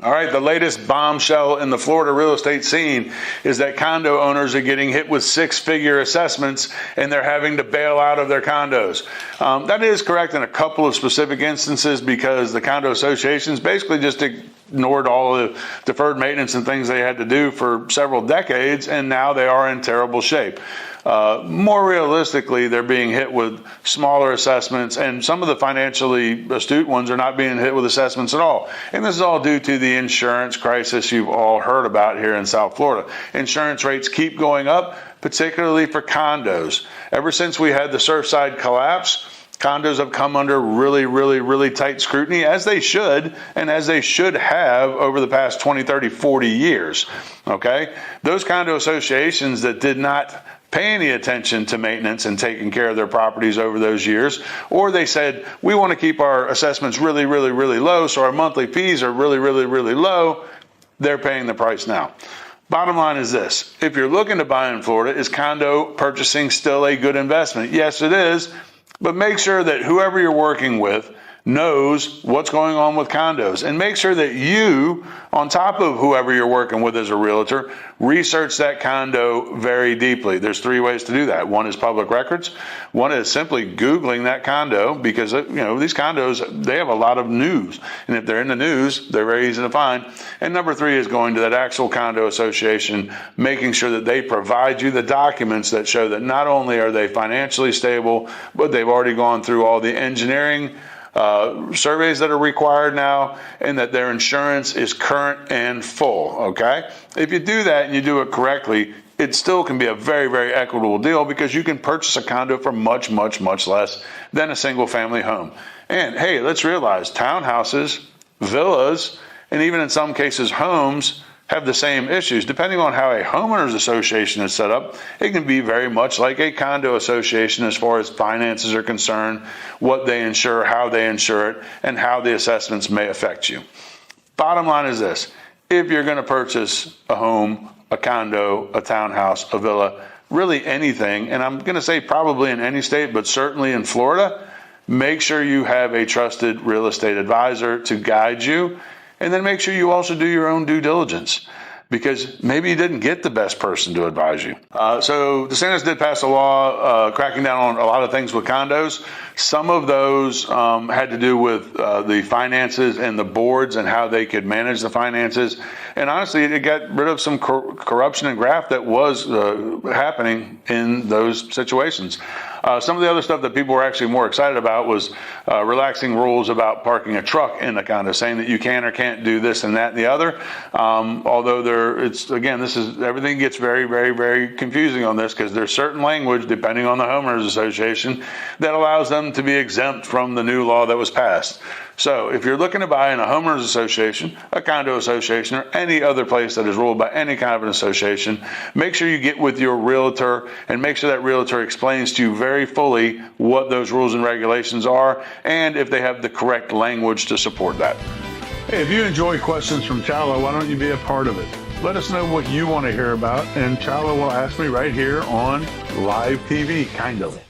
All right, the latest bombshell in the Florida real estate scene is that condo owners are getting hit with six-figure assessments and they're having to bail out of their condos. That is correct in a couple of specific instances because the condo associations basically just ignored all the deferred maintenance and things they had to do for several decades, and now they are in terrible shape. More realistically, they're being hit with smaller assessments, and some of the financially astute ones are not being hit with assessments at all. And this is all due to the insurance crisis you've all heard about here in South Florida. Insurance rates keep going up, particularly for condos. Ever since we had the Surfside collapse, condos have come under really tight scrutiny, as they should, and as they should have over the past 20, 30, 40 years, okay? Those condo associations that did not pay any attention to maintenance and taking care of their properties over those years, or they said, we want to keep our assessments really low, so our monthly fees are really low, they're paying the price now. Bottom line is this: if you're looking to buy in Florida, is condo purchasing still a good investment? Yes, it is. But make sure that whoever you're working with knows what's going on with condos, and make sure that you, on top of whoever you're working with as a realtor, research that condo very deeply. There's three ways to do that. One is public records. One is simply Googling that condo, because these condos, they have a lot of news, and if they're in the news, they're very easy to find. And number three is going to that actual condo association, making sure that they provide you the documents that show that not only are they financially stable, but they've already gone through all the engineering surveys that are required now, and that their insurance is current and full, okay? If you do that and you do it correctly, it still can be a very equitable deal, because you can purchase a condo for much less than a single family home. And hey, let's realize townhouses, villas, and even in some cases homes have the same issues. Depending on how a homeowners association is set up, it can be very much like a condo association as far as finances are concerned, what they insure, how they insure it, and how the assessments may affect you. Bottom line is this: if you're going to purchase a home, a condo, a townhouse, a villa, really anything, and I'm going to say probably in any state, but certainly in Florida, make sure you have a trusted real estate advisor to guide you. And then make sure you also do your own due diligence, because maybe you didn't get the best person to advise you. So DeSantis did pass a law cracking down on a lot of things with condos. Some of those had to do with the finances and the boards and how they could manage the finances. And honestly, it got rid of some corruption and graft that was happening in those situations. Some of the other stuff that people were actually more excited about was relaxing rules about parking a truck in the condo, saying that you can or can't do this and that and the other. Although everything gets very confusing on this, because there's certain language, depending on the homeowners association, that allows them to be exempt from the new law that was passed. So if you're looking to buy in a homeowners association, a condo association, or any other place that is ruled by any kind of an association, make sure you get with your realtor and make sure that realtor explains to you very fully what those rules and regulations are, and if they have the correct language to support that. Hey, if you enjoy Questions from Challo, why don't you be a part of it? Let us know what you want to hear about, and Challo will ask me right here on live TV, kind of.